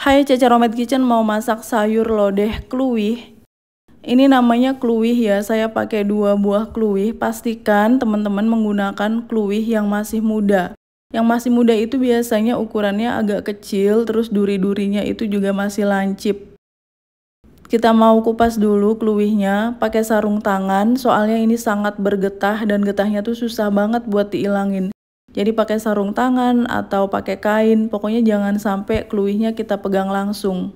Hai Caca Romet Kitchen, mau masak sayur lodeh kluwih. Ini namanya kluwih ya, saya pakai 2 buah kluwih. Pastikan teman-teman menggunakan kluwih yang masih muda. Yang masih muda itu biasanya ukurannya agak kecil, terus duri-durinya itu juga masih lancip. Kita mau kupas dulu kluwihnya pakai sarung tangan, soalnya ini sangat bergetah dan getahnya tuh susah banget buat diilangin. Jadi pakai sarung tangan atau pakai kain, pokoknya jangan sampai kluwihnya kita pegang langsung.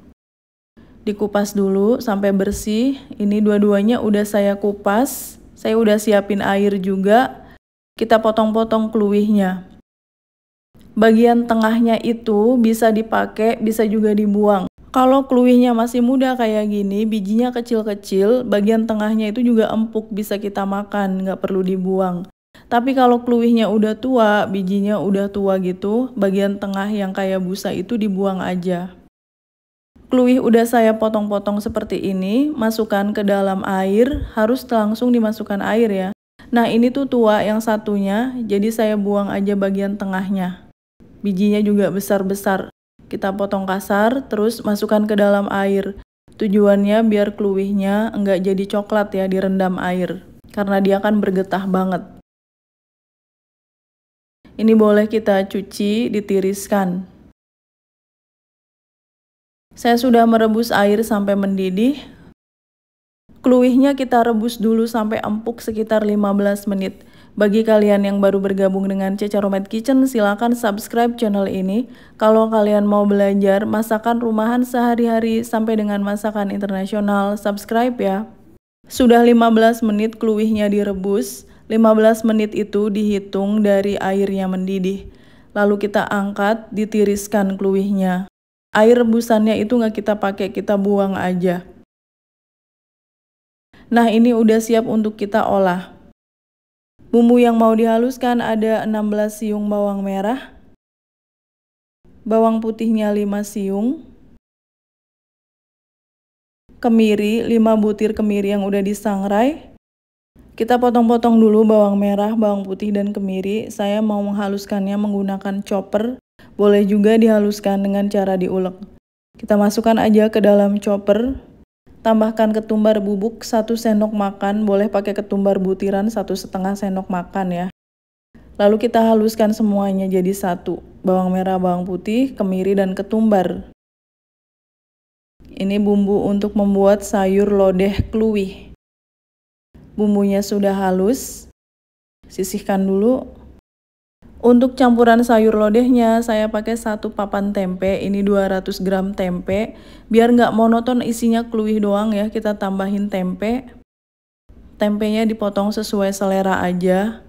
Dikupas dulu sampai bersih. Ini dua-duanya udah saya kupas. Saya udah siapin air juga. Kita potong-potong kluwihnya. Bagian tengahnya itu bisa dipakai, bisa juga dibuang. Kalau kluwihnya masih muda kayak gini, bijinya kecil-kecil, bagian tengahnya itu juga empuk, bisa kita makan, nggak perlu dibuang. Tapi kalau kluwihnya udah tua, bijinya udah tua gitu, bagian tengah yang kayak busa itu dibuang aja. Kluwih udah saya potong-potong seperti ini, masukkan ke dalam air, harus langsung dimasukkan air ya. Nah ini tuh tua yang satunya, jadi saya buang aja bagian tengahnya. Bijinya juga besar-besar. Kita potong kasar, terus masukkan ke dalam air. Tujuannya biar kluwihnya enggak jadi coklat ya, direndam air. Karena dia akan bergetah banget. Ini boleh kita cuci, ditiriskan. Saya sudah merebus air sampai mendidih. Kluwihnya kita rebus dulu sampai empuk sekitar 15 menit. Bagi kalian yang baru bergabung dengan Caca Romet Kitchen, silakan subscribe channel ini. Kalau kalian mau belajar masakan rumahan sehari-hari sampai dengan masakan internasional, subscribe ya. Sudah 15 menit kluwihnya direbus. 15 menit itu dihitung dari airnya mendidih. Lalu kita angkat, ditiriskan kluwihnya. Air rebusannya itu nggak kita pakai, kita buang aja. Nah ini udah siap untuk kita olah. Bumbu yang mau dihaluskan ada 16 siung bawang merah, bawang putihnya 5 siung, kemiri 5 butir kemiri yang udah disangrai. Kita potong-potong dulu bawang merah, bawang putih, dan kemiri. Saya mau menghaluskannya menggunakan chopper, boleh juga dihaluskan dengan cara diulek. Kita masukkan aja ke dalam chopper. Tambahkan ketumbar bubuk 1 sendok makan, boleh pakai ketumbar butiran 1,5 sendok makan ya. Lalu kita haluskan semuanya jadi satu, bawang merah, bawang putih, kemiri, dan ketumbar. Ini bumbu untuk membuat sayur lodeh kluwih. Bumbunya sudah halus, sisihkan dulu. Untuk campuran sayur lodehnya, saya pakai 1 papan tempe, ini 200 gram tempe. Biar nggak monoton isinya kluwih doang ya, kita tambahin tempe. Tempenya dipotong sesuai selera aja.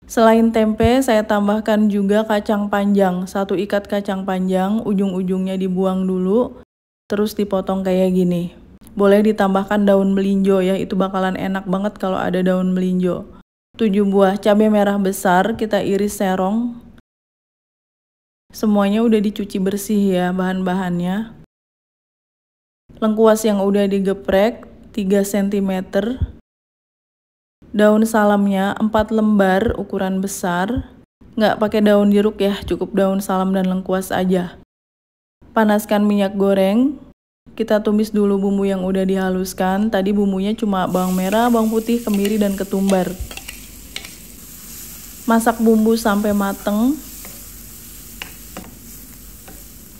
Selain tempe, saya tambahkan juga kacang panjang. 1 ikat kacang panjang, ujung-ujungnya dibuang dulu. Terus dipotong kayak gini. Boleh ditambahkan daun melinjo ya, itu bakalan enak banget kalau ada daun melinjo. 7 buah cabai merah besar kita iris serong. Semuanya udah dicuci bersih ya bahan-bahannya. Lengkuas yang udah digeprek 3 cm. Daun salamnya 4 lembar ukuran besar. Nggak pakai daun jeruk ya, cukup daun salam dan lengkuas aja. Panaskan minyak goreng. Kita tumis dulu bumbu yang udah dihaluskan. Tadi bumbunya cuma bawang merah, bawang putih, kemiri, dan ketumbar. Masak bumbu sampai mateng.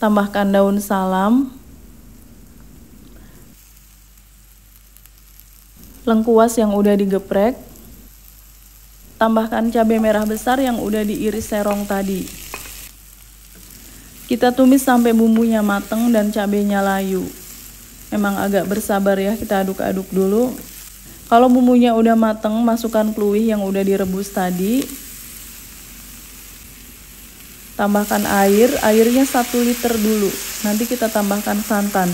Tambahkan daun salam. Lengkuas yang udah digeprek. Tambahkan cabai merah besar yang udah diiris serong tadi. Kita tumis sampai bumbunya mateng dan cabainya layu. Memang agak bersabar ya, kita aduk-aduk dulu. Kalau bumbunya udah mateng, masukkan kluwih yang udah direbus tadi. Tambahkan air, airnya 1 liter dulu. Nanti kita tambahkan santan.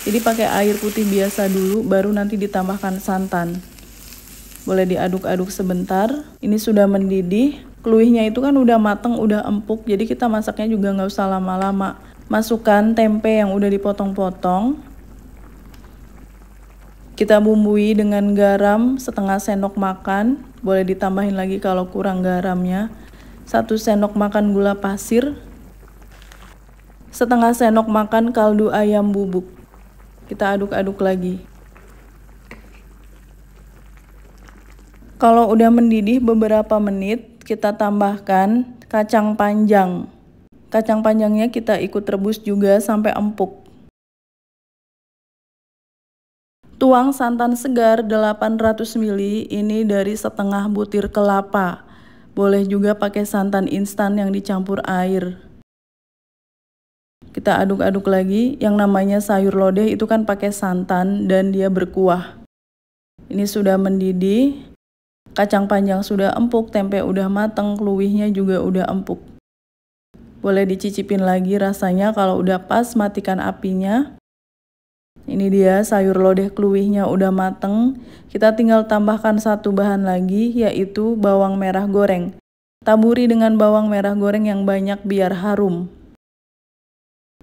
Jadi pakai air putih biasa dulu, baru nanti ditambahkan santan. Boleh diaduk-aduk sebentar. Ini sudah mendidih. Kluwihnya itu kan udah mateng, udah empuk. Jadi kita masaknya juga nggak usah lama-lama. Masukkan tempe yang udah dipotong-potong. Kita bumbui dengan garam 1/2 sendok makan. Boleh ditambahin lagi kalau kurang garamnya. 1 sendok makan gula pasir, setengah sendok makan kaldu ayam bubuk. Kita aduk-aduk lagi. Kalau udah mendidih beberapa menit, kita tambahkan kacang panjang. Kacang panjangnya kita ikut rebus juga sampai empuk. Tuang santan segar 800 ml, ini dari setengah butir kelapa. Boleh juga pakai santan instan yang dicampur air. Kita aduk-aduk lagi. Yang namanya sayur lodeh itu kan pakai santan dan dia berkuah. Ini sudah mendidih. Kacang panjang sudah empuk, tempe udah mateng, kluwihnya juga udah empuk. Boleh dicicipin lagi rasanya. Kalau udah pas, matikan apinya. Ini dia sayur lodeh kluwihnya udah mateng. Kita tinggal tambahkan satu bahan lagi, yaitu bawang merah goreng. Taburi dengan bawang merah goreng yang banyak biar harum.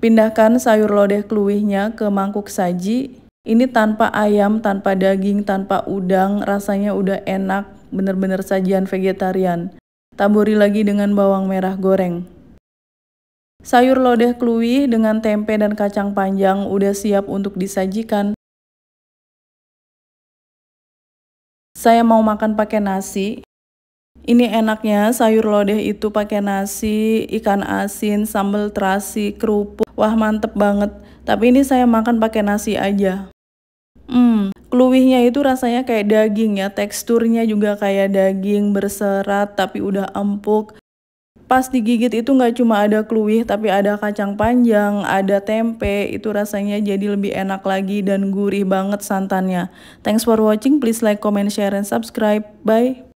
Pindahkan sayur lodeh kluwihnya ke mangkuk saji. Ini tanpa ayam, tanpa daging, tanpa udang, rasanya udah enak, bener-bener sajian vegetarian. Taburi lagi dengan bawang merah goreng. Sayur lodeh kluwih dengan tempe dan kacang panjang udah siap untuk disajikan. Saya mau makan pakai nasi. Ini enaknya sayur lodeh itu pakai nasi, ikan asin, sambal terasi, kerupuk. Wah, mantep banget. Tapi ini saya makan pakai nasi aja. Kluwihnya itu rasanya kayak daging ya, teksturnya juga kayak daging berserat tapi udah empuk. Pas digigit itu nggak cuma ada kluwih tapi ada kacang panjang, ada tempe, itu rasanya jadi lebih enak lagi dan gurih banget santannya. Thanks for watching, please like, comment, share, and subscribe. Bye.